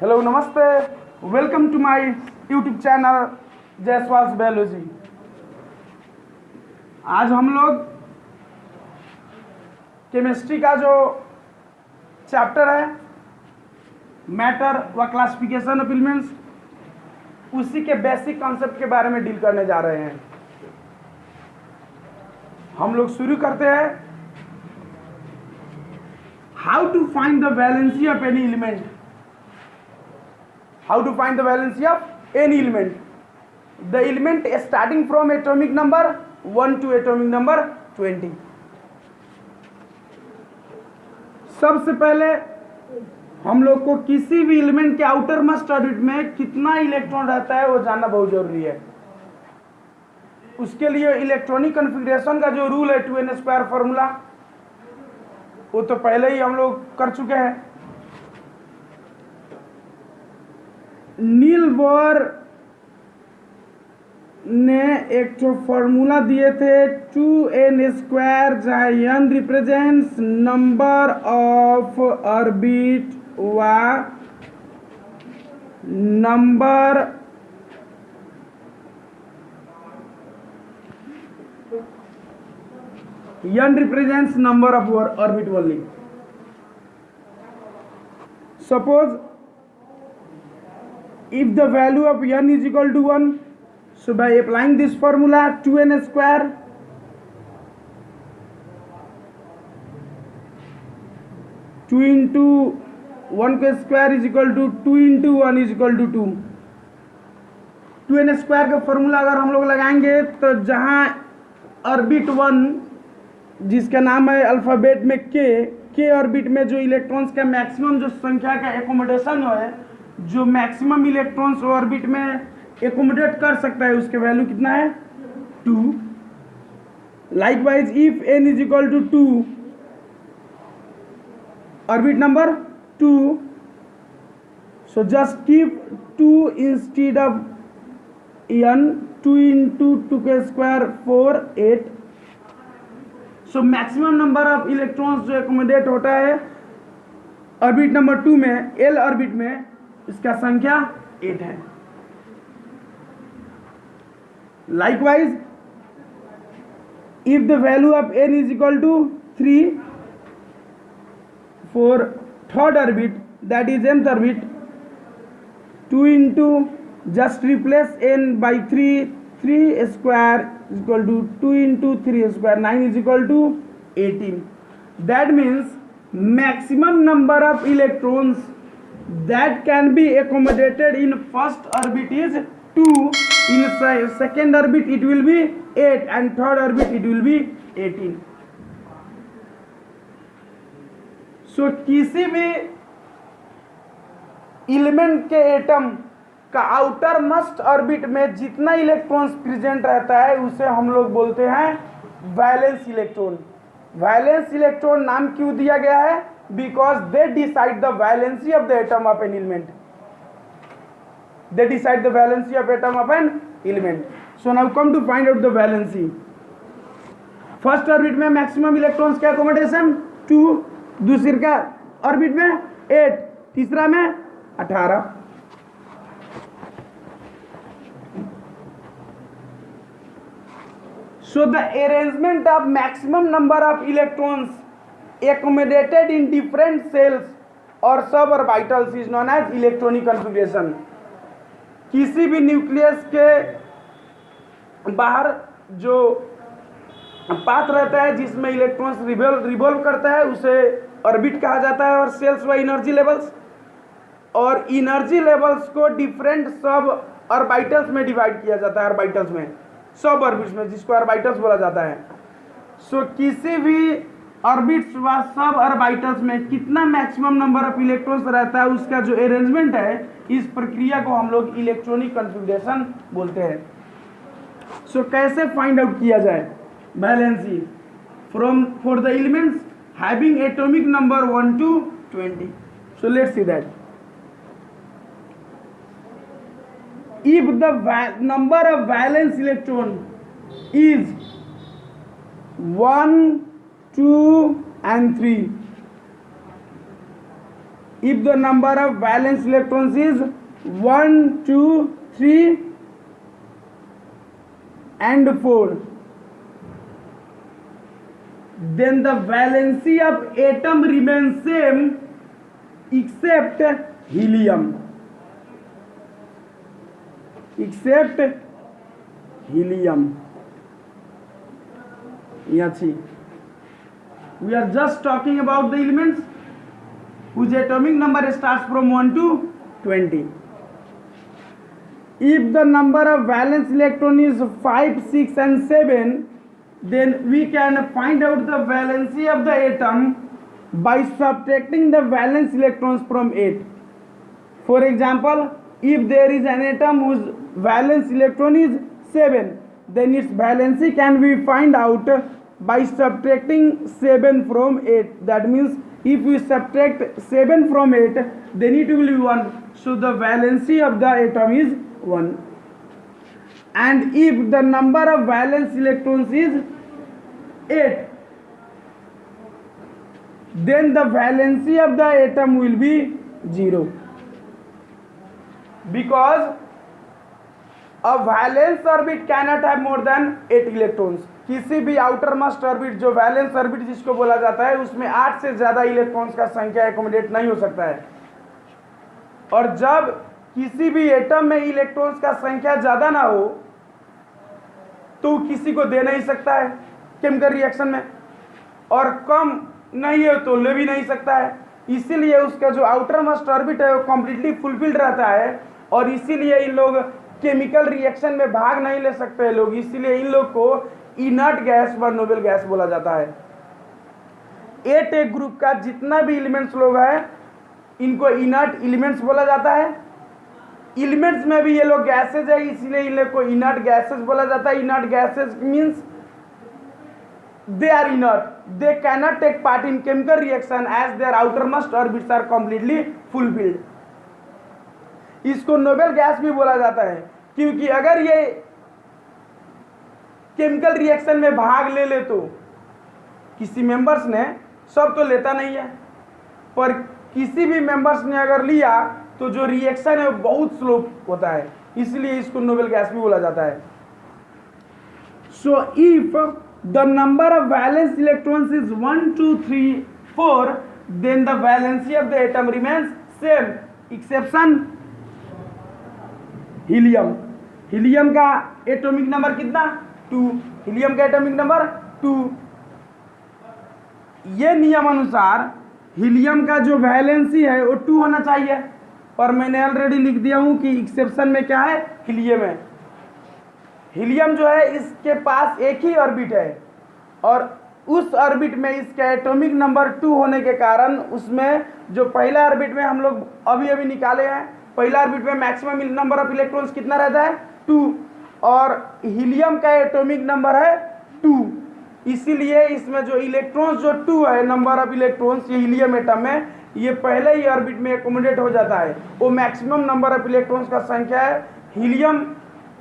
Hello नमस्ते, welcome to my YouTube channel Jaiswal biology. आज हम लोग केमिस्ट्री का जो चैप्टर है मैटर व क्लासिफिकेशन ऑफ एलिमेंट्स, उसी के बेसिक कॉन्सेप्ट के बारे में डील करने जा रहे हैं। हम लोग शुरू करते हैं। How to find the valency of any element. How to find the valency of any element? The element is starting from atomic number 1 to atomic number 20. सबसे पहले हम लोग को किसी भी एलिमेंट के आउटर मोस्ट ऑर्बिट में कितना इलेक्ट्रॉन रहता है वो जानना बहुत जरूरी है। उसके लिए इलेक्ट्रॉनिक कॉन्फ़िगरेशन का जो रूल है 2n² फॉर्मूला, वो तो पहले ही हम लोग कर चुके हैं। नील बोर ने एक तो फॉर्मूला दिए थे 2n², जहाँ n represents number of orbit व number n represents number of orbit only. Suppose if the value of n is equal to 1, so by applying this formula 2n², two into 1 का square is equal to 2 into 1 is equal to 2। 2n² का formula अगर हम लोग लगाएंगे तो जहाँ orbit 1 जिसका नाम है अल्फ़ाबेट में के ऑर्बिट में जो इलेक्ट्रॉन्स का मैक्सिमम जो संख्या का एकोमोडेशन है, जो मैक्सिमम इलेक्ट्रॉन्स ऑर्बिट में एकोमोडेट कर सकता है, उसके वैल्यू कितना है 2। Likewise if n is equal to 2, orbit number 2, so just keep 2 instead of n, 2 into 2 का square 4, 8। So maximum number of electrons जो एकोमोडेट होता है ऑर्बिट नंबर 2 में, l ऑर्बिट में, इसका संख्या 8 है। Likewise if the value of n is equal to 3 for third orbit, that is nth orbit, 2 into just replace n by 3 square is equal to 2 into 3 square, 9 is equal to 18. That means maximum number of electrons that can be accommodated in first orbit is 2, in second orbit it will be 8, and third orbit it will be 18. So किसी भी element के atom का outer most orbit में जितना electrons present रहता है उसे हम लोग बोलते हैं वैलेंस इलेक्ट्रॉन। वैलेंस इलेक्ट्रॉन नाम क्यों दिया गया है? Because they decide the valency of the atom of an element. They decide the valency of atom of an element. So now come to find out the valency. First orbit में maximum electrons का accommodation 2, दूसरे का orbit में 8, तीसरा में 18। So the arrangement of maximum number of electrons accommodated in different cells or suborbitals is known as electronic configuration. किसी भी nucleus के बाहर जो पाथ रहता है जिसमें इलेक्ट्रॉन्स रिवॉल्व करता है उसे ऑर्बिट कहा जाता है, और सेल्स व एनर्जी लेवल्स, और एनर्जी लेवल्स को डिफरेंट सब ऑर्बिटल्स में डिवाइड किया जाता है, ऑर्बिटल्स में, सब ऑर्बिट्स में, जिसको ऑर्बिटल्स बोला जाता है। सो किसी भी ऑर्बिट्स व सब ऑर्बिटल्स में कितना मैक्सिमम नंबर ऑफ इलेक्ट्रॉन्स रहता है उसका जो अरेंजमेंट है, इस प्रक्रिया को हम लोग इलेक्ट्रॉनिक कॉन्फ़िगरेशन बोलते हैं। सो कैसे फाइंड आउट किया जाए valency for the elements having atomic number 1 to 20? So let's see that. If the number of valence electron is 1, 2 and 3, if the number of valence electrons is 1, 2, 3 and 4, then the valency of atom remains same except helium. Except helium. Yachi. We are just talking about the elements whose atomic number starts from 1 to 20. If the number of valence electron is 5, 6 and 7, then we can find out the valency of the atom by subtracting the valence electrons from it. For example, if there is an atom whose valence electron is 7, then its valency can be find out by subtracting 7 from 8. That means if we subtract 7 from 8, then it will be 1. So the valency of the atom is 1. And if the number of valence electrons is 8, then the valency of the atom will be 0. Because a valence orbit cannot have more than 8 electrons. किसी भी outer most orbit जो valence orbit जिसको बोला जाता है उसमें 8 से ज्यादा इलेक्ट्रॉन्स का संख्या एकोमोडेट नहीं हो सकता है। और जब किसी भी एटम में इलेक्ट्रॉन्स का संख्या ज्यादा ना हो तो किसी को दे नहीं सकता है केमिकल रिएक्शन में, और कम नहीं है तो ले भी नहीं सकता है। इसीलिए उसका जो आउटर मोस्ट ऑर्बिट है वो कम्प्लीटली फुलफिल्ड रहता है, और इसीलिए इन लोग केमिकल रिएक्शन में भाग नहीं ले सकते लोग। इसीलिए इन लोग को इनर्ट गैस व नोबेल गैस बोला जाता है। एट एक ग्रुप का जितना भी एलिमेंट्स लोग हैं इनको इनर्ट एलिमेंट्स बोला जाता है। एलिमेंट्स में भी ये लोग गैसेज है, इसलिए इन लोग को इनर्ट गैसेज बोला जाता है। Inert gases means they are inert, they cannot take part in chemical reaction as their outermost orbits are completely fulfilled. इसको नोबेल गैस भी बोला जाता है क्योंकि अगर ये केमिकल रिएक्शन में भाग ले ले तो किसी मेंबर्स ने, सब तो लेता नहीं है, पर किसी भी मेंबर्स ने अगर लिया तो जो रिएक्शन है वो बहुत स्लो होता है, इसलिए इसको नोबेल गैस भी बोला जाता है। So if the number of valence electrons is 1, 2, 3, 4, then the valency of the atom remains same exception helium. Helium का एटॉमिक नंबर कितना? 2। हीलियम का एटॉमिक नंबर 2। ये नियम अनुसार हीलियम का जो वैलेंसी है वो 2 होना चाहिए, पर मैंने ऑलरेडी लिख दिया हूं कि एक्सेप्शन में क्या है, हीलियम है। हीलियम जो है इसके पास एक ही ऑर्बिट है, और उस ऑर्बिट में इसका एटॉमिक नंबर 2 होने के कारण उसमें जो पहला ऑर्बिट में हम लोग अभी अभी निकाले हैं, पहला ऑर्बिट में मैक्सिमम नंबर ऑफ इलेक्ट्रॉन्स कितना रहता है? 2, और हीलियम का एटॉमिक नंबर है 2। इसीलिए इसमें जो इलेक्ट्रॉन्स जो 2 है, नंबर ऑफ इलेक्ट्रॉन्स ये हीलियम एटम में, ये पहले ही ऑर्बिट में एकोमोडेट हो जाता है। वो मैक्सिमम नंबर ऑफ इलेक्ट्रॉन्स का संख्या है। हीलियम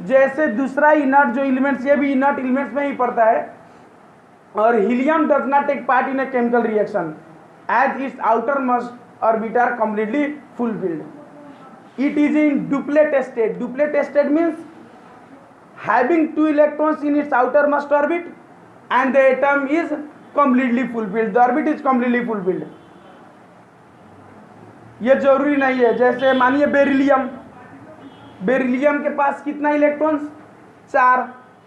जैसे दूसरा इनर्ट जो एलिमेंट्स, ये भी इनर्ट एलिमेंट्स में ही पड़ता है, और helium does not take part in a chemical reaction as its outer most orbit are completely fulfilled. It is in duplet state. Duplet state means having 2 electrons in its outer most orbit and the atom is completely fulfilled, the orbit is completely fulfilled. ये जरूरी नहीं है, जैसे मानिए beryllium, beryllium के पास कितना electrons? 4,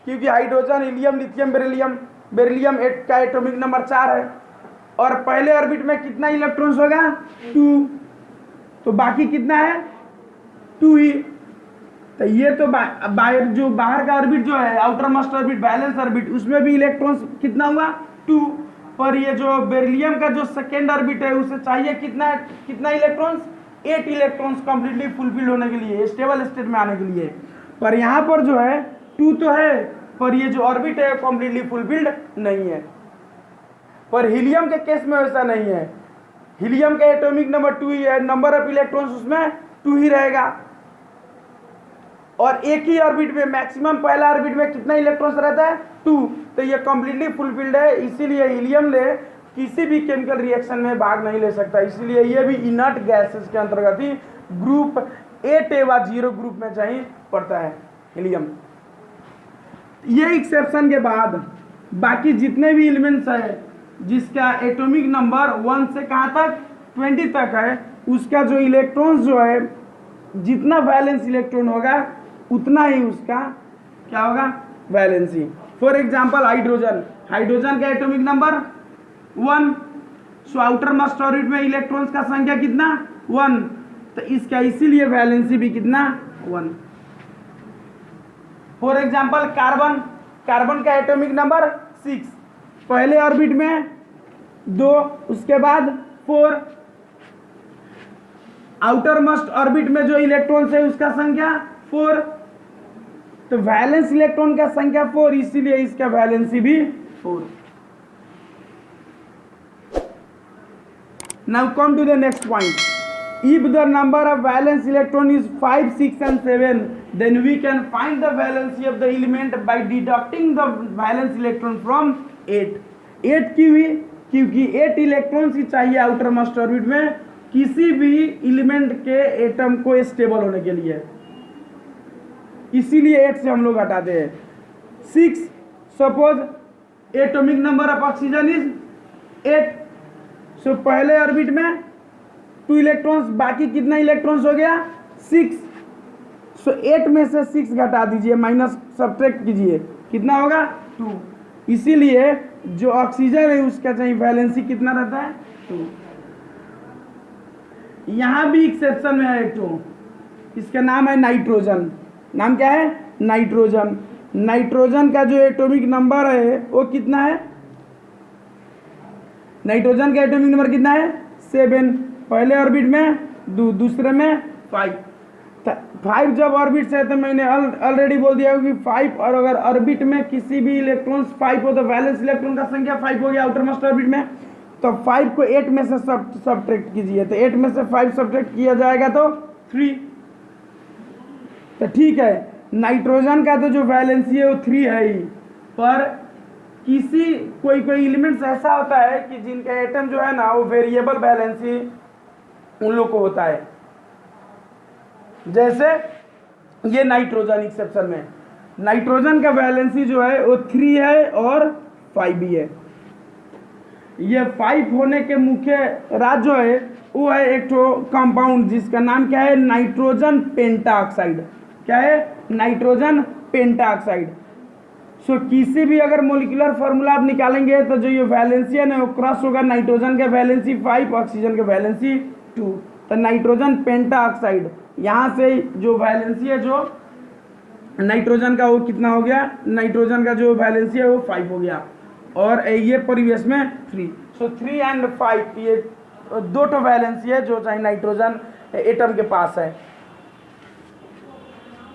क्योंकि hydrogen, helium, lithium, beryllium, beryllium का एटॉमिक नंबर 4 है, और पहले ऑर्बिट में कितना इलेक्ट्रॉन्स होगा? 2, तो बाकी कितना है? 2 ही। तो ये तो जो बाहर का ऑर्बिट जो है, outer most orbit, balance orbit, उसमें भी इलेक्ट्रॉन्स कितना हुआ? 2, पर ये जो बेरिलियम का जो सेकेंड ऑर्बिट है उसे चाहिए कितना इलेक्ट्रॉन्स? 8 इलेक्ट्रॉन्स कंप्लीटली फुलफिल होने के लिए, स्टेबल स्टेट में आने के लिए। पर यहाँ पर जो है 2 तो है, पर ये जो ऑर्बिट है कंप्लीटली फुलफिल्ड नहीं है। पर हीलियम के केस में वैसा नहीं है। हीलियम का एटॉमिक नंबर 2 ही है, नंबर ऑफ इलेक्ट्रॉन्स उसमें 2 ही रहेगा, और एक ही ऑर्बिट में मैक्सिमम पहला ऑर्बिट में कितना इलेक्ट्रॉन्स रहता है? 2, तो ये कंप्लीटली फुलफिल्ड है। इसीलिए हीलियम ने किसी भी केमिकल रिएक्शन में भाग नहीं ले सकता, इसीलिए ये भी इनर्ट गैसेस के अंतर्गत ही ग्रुप 8 व 0 ग्रुप में चाहिए पड़ता है हीलियम। ये एक्सेप्शन के बाद बाकी जितने भी एलिमेंट्स है जिसका एटॉमिक नंबर 1 से कहाँ तक 20 तक है, उसका जो इलेक्ट्रॉन्स जो है, जितना वैलेंस इलेक्ट्रॉन होगा उतना ही उसका क्या होगा, वैलेंसी। फॉर एग्जांपल हाइड्रोजन का atomic number 1, so outer most orbit में इलेक्ट्रॉन्स का संख्या कितना 1, तो इसका इसीलिए वैलेंसी भी कितना 1। फॉर एग्जांपल कार्बन का एटॉमिक नंबर 6, पहले ऑर्बिट में 2, उसके बाद 4, आउटर मोस्ट ऑर्बिट में जो इलेक्ट्रॉन्स है उसका संख्या 4, तो वैलेंस इलेक्ट्रॉन का संख्या 4, इसीलिए इसका वैलेंसी भी 4। Now come to the next point. If the number of valence electron is 5, 6 and 7, then we can find the valency of the element by deducting the valence electron from 8. 8 क्यों हुई? क्योंकि 8 electrons ही चाहिए outer most orbit में किसी भी element के atom को stable होने के लिए, इसीलिए 8 से हम लोग हटाते हैं। 6, suppose atomic number of oxygen is 8, सो पहले ऑर्बिट में 2 इलेक्ट्रॉन्स, बाकी कितना इलेक्ट्रॉन्स हो गया 6, सो 8 में से 6 घटा दीजिए, माइनस सब्ट्रैक्ट कीजिए, कितना होगा 2। इसीलिए जो ऑक्सीजन है उसका चाहिए वैलेंसी कितना रहता है 2। यहाँ भी एक्सेप्शन में है एक तो, इसका नाम है नाइट्रोजन। नाम क्या है? नाइट्रोजन। नाइट्रोजन का जो एटॉमिक नंबर है वो कितना है? नाइट्रोजन का एटॉमिक नंबर कितना है 7, पहले ऑर्बिट में 2, दूसरे में 5। 5 जब ऑर्बिट से है तो मैंने ऑलरेडी बोल दिया कि 5, और अगर ऑर्बिट में किसी भी इलेक्ट्रॉन्स 5 हो तो वैलेंस इलेक्ट्रॉन का संख्या 5 हो गया आउटर मोस्ट ऑर्बिट में, तो 5 को 8 में से सब्ट्रैक्ट कीजिए, तो 8 में से 5 सब्ट्रैक्ट किया जाएगा तो 3। तो ठीक है, नाइट्रोजन का तो जो वैलेंसी है वो 3 है ही, पर कोई एलिमेंट्स ऐसा होता है कि जिनका एटम जो है ना वो वेरिएबल वैलेंसी उन लोग को होता है, जैसे ये नाइट्रोजन एक्सेप्शन में नाइट्रोजन का वैलेंसी जो है वो 3 है और 5 भी है। ये 5 होने के मुख्य राज जो है वो है एक तो कंपाउंड जिसका नाम क्या है नाइट्रोजन पेंटाऑक्साइड। क्या है? Nitrogen pentoxide. सो किसी भी अगर मोलिकुलर फार्मूला आप निकालेंगे तो जो ये वैलेंसी है ना वो क्रॉस होगा, नाइट्रोजन का वैलेंसी 5, ऑक्सीजन का वैलेंसी 2, तो नाइट्रोजन पेंटाऑक्साइड। यहाँ से जो वैलेंसी है जो नाइट्रोजन का वो कितना हो गया, नाइट्रोजन का जो वैलेंसी है वो 5 हो गया, और ये परिवेश में 3। सो 3 and 5 ये 2 तो वैलेंसी है जो चाहे नाइट्रोजन एटम के पास है,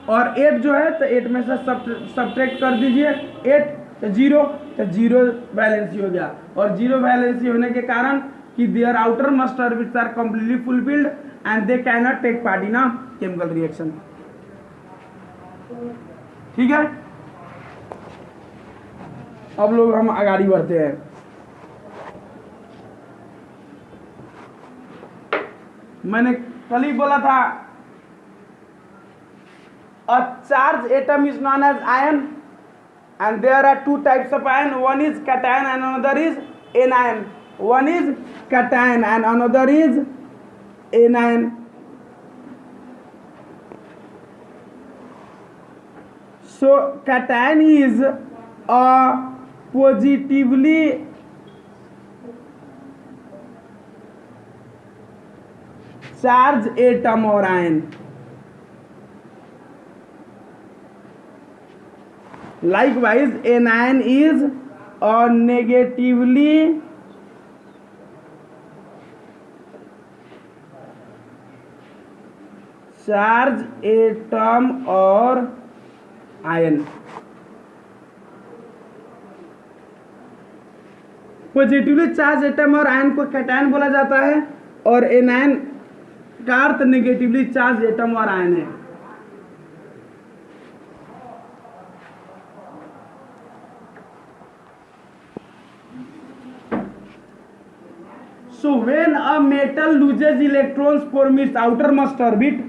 और 8 जो है तो 8 में से सब्ट्रैक्ट कर दीजिए 8, तो 0, तो 0 वैलेंसी हो गया। और 0 वैलेंसी होने के कारण कि their outer most orbits are completely fulfilled and they can not take part in a chemical reaction. ठीक है, अब लोग हम आगे बढ़ते हैं। मैंने कल ही बोला था a charged atom is known as ion, and there are 2 types of ion, one is cation and another is anion. One is cation and another is anion. So cation is a positively charged atom or ion. Likewise, anion is a negatively charged atom or ion. Positively charge atom और ion को cation बोला जाता है, और anion का अर्थ negatively charge atom और ion है। So when a metal loses electrons from its outermost orbit,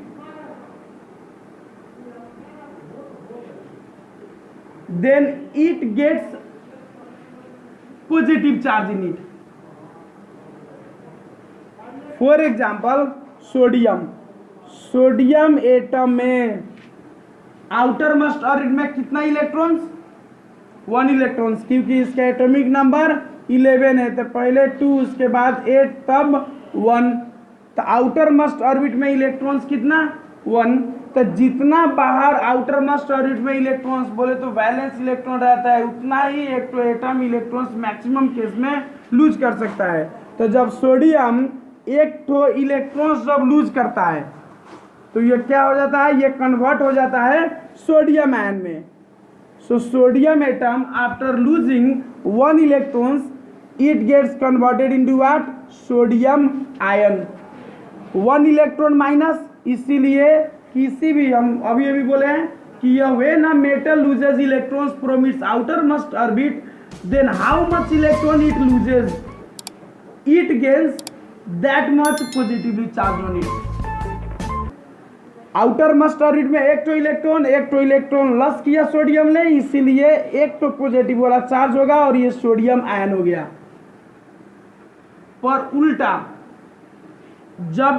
then it gets positive charge in it. For example, sodium atom में आउटरमोस्ट ऑर्बिट में कितना इलेक्ट्रॉन्स? 1 इलेक्ट्रॉन्स, क्योंकि इसका एटॉमिक नंबर 11 है, तो पहले 2, उसके बाद 8, तब 1। तो आउटर मोस्ट ऑर्बिट में इलेक्ट्रॉन्स कितना? 1। तो जितना बाहर आउटर मोस्ट ऑर्बिट में इलेक्ट्रॉन्स बोले तो वैलेंस इलेक्ट्रॉन रहता है, उतना ही एक तो एटम इलेक्ट्रॉन्स मैक्सिमम केस में लूज कर सकता है। तो जब सोडियम एक तो इलेक्ट्रॉन्स जब लूज करता है तो ये क्या हो जाता है? ये कन्वर्ट हो जाता है सोडियम आयन में। So sodium atom after losing 1 electrons it gets converted into what? Sodium ion. 1 electron minus, इसीलिए किसी भी, हम अभी अभी बोले हैं कि यह when a metal loses electrons from its outer most orbit, then how much electron it loses, it gains that much positively charge on it. Outer most orbit में एक तो इलेक्ट्रॉन लॉस किया सोडियम ने, इसीलिए एक तो पॉजिटिव वाला charge होगा और ये सोडियम आयन हो गया। पर उल्टा जब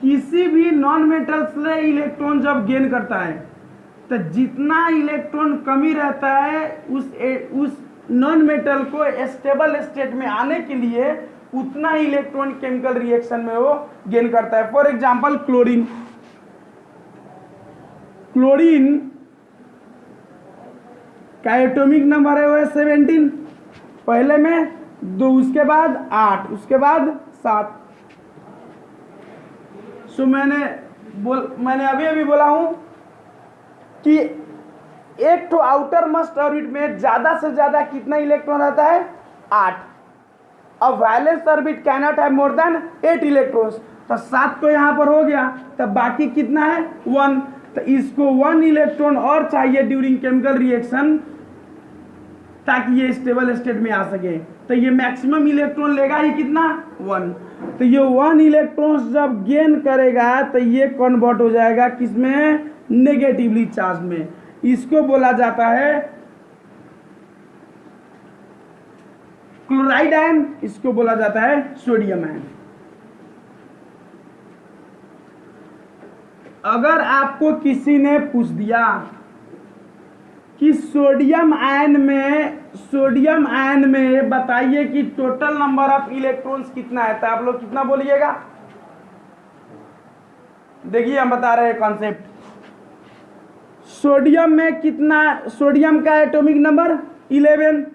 किसी भी नॉन मेटल्स में इलेक्ट्रॉन जब गेन करता है तो जितना इलेक्ट्रॉन कमी रहता है उस नॉन मेटल को स्टेबल स्टेट में आने के लिए उतना ही इलेक्ट्रॉन केमिकल रिएक्शन में वो गेन करता है। फॉर एग्जांपल क्लोरीन का एटॉमिक नंबर है वो है 17, पहले में 2, उसके बाद 8, उसके बाद 7। सो मैंने अभी बोला हूं कि एक तो आउटर मोस्ट ऑर्बिट में ज्यादा से ज्यादा कितना इलेक्ट्रॉन रहता है? 8। अब valence orbit can not have more than 8 electrons, तो 7 तो यहां पर हो गया, तब बाकी कितना है? 1। तो इसको 1 इलेक्ट्रॉन और चाहिए ड्यूरिंग केमिकल रिएक्शन ताकि ये स्टेबल स्टेट में आ सके। तो ये मैक्सिमम इलेक्ट्रॉन लेगा ही कितना? 1। तो ये 1 इलेक्ट्रॉन्स जब गेन करेगा तो ये कन्वर्ट हो जाएगा किसमें? नेगेटिवली चार्ज में। इसको बोला जाता है क्लोराइड आयन, इसको बोला जाता है सोडियम आयन। अगर आपको किसी ने पूछ दिया कि सोडियम आयन में बताइए कि टोटल नंबर ऑफ इलेक्ट्रॉन्स कितना है, तो आप लोग कितना बोलिएगा? देखिए हम बता रहे हैं कॉन्सेप्ट। सोडियम में कितना? सोडियम का एटॉमिक नंबर 11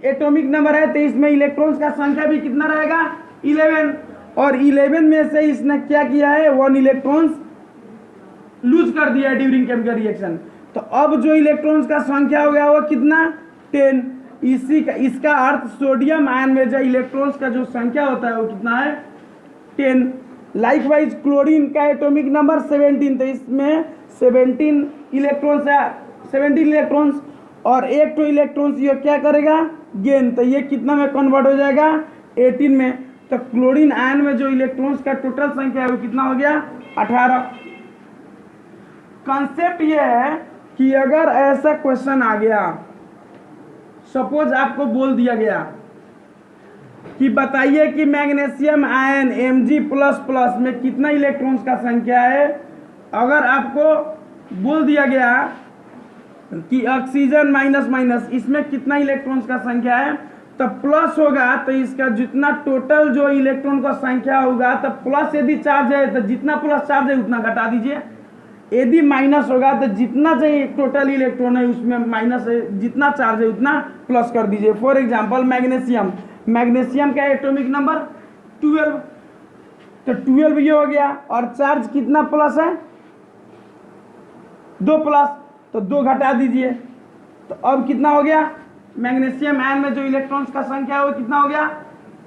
एटॉमिक नंबर है, तो इसमें इलेक्ट्रॉन्स का संख्या भी कितना रहेगा? 11। और 11 में से इसने क्या किया है? 1 इलेक्ट्रॉन्स लूज कर दिया है ड्यूरिंग केमिकल रिएक्शन। तो अब जो इलेक्ट्रॉन्स का संख्या हो गया वो कितना? 10। इसका अर्थ सोडियम आयन में जो इलेक्ट्रॉन्स का जो संख्या होता है वो कितना है? 10। लाइकवाइज क्लोरीन का एटॉमिक नंबर 17, तो इसमें 17 इलेक्ट्रॉन्स है, 17 इलेक्ट्रॉन्स, और एक तो इलेक्ट्रॉन्स ये क्या करेगा? गेन। तो ये कितना में कन्वर्ट हो जाएगा? 18 में। तो क्लोरीन आयन में जो इलेक्ट्रॉन्स का टोटल संख्या है वो कितना हो गया? 18। कॉन्सेप्ट ये है कि अगर ऐसा क्वेश्चन आ गया, सपोज आपको बोल दिया गया कि बताइए कि मैग्नीशियम आयन Mg++ में कितना इलेक्ट्रॉन्स का संख्या है। अगर आपको बोल दिया गया कि ऑक्सीजन माइनस इसमें कितना इलेक्ट्रॉन्स का संख्या है, तो प्लस होगा तो इसका जितना टोटल जो इलेक्ट्रॉन का संख्या होगा, तो प्लस यदि चार्ज है तो जितना प्लस चार्ज है उतना घटा दीजिए, यदि माइनस होगा तो जितना चाहिए टोटल इलेक्ट्रॉन है उसमें माइनस है, जितना चार्ज है उतना प्लस कर दीजिए। फॉर एग्जांपल मैग्नीशियम का एटॉमिक नंबर 12, तो 12 ये हो गया, और चार्ज कितना प्लस है? 2 प्लस, तो 2 घटा दीजिए, तो अब कितना हो गया? मैग्नीशियम आयन में जो इलेक्ट्रॉन्स का संख्या है वो कितना हो गया?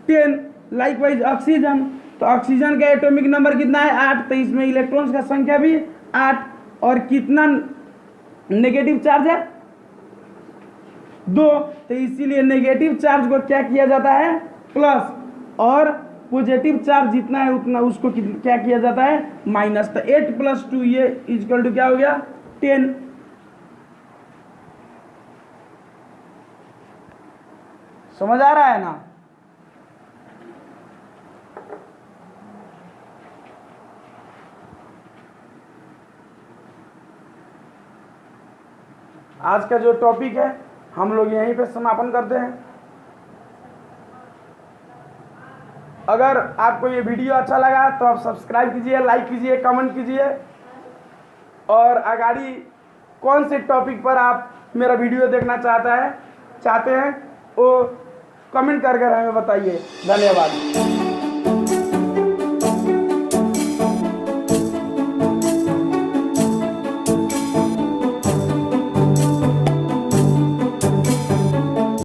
10। लाइकवाइज ऑक्सीजन, तो ऑक्सीजन का एटॉमिक नंबर कितना है? 8, तो इसमें इलेक्ट्रॉन्स का संख्या भी 8, और कितना नेगेटिव चार्ज है? 2, तो इसीलिए नेगेटिव चार्ज को क्या किया जाता है? प्लस। और पॉजिटिव चार्ज जितना है उतना उसको क्या किया जाता है, माइनस। तो 8 + 2 ये इक्वल टू क्या हो गया, 10। समझ आ रहा है ना? आज का जो टॉपिक है हम लोग यहीं पे समापन करते हैं। अगर आपको ये वीडियो अच्छा लगा तो आप सब्सक्राइब कीजिए, लाइक कीजिए, कमेंट कीजिए, और आगाड़ी कौन से टॉपिक पर आप मेरा वीडियो देखना चाहते हैं वो कमेंट करके हमें बताइए। धन्यवाद।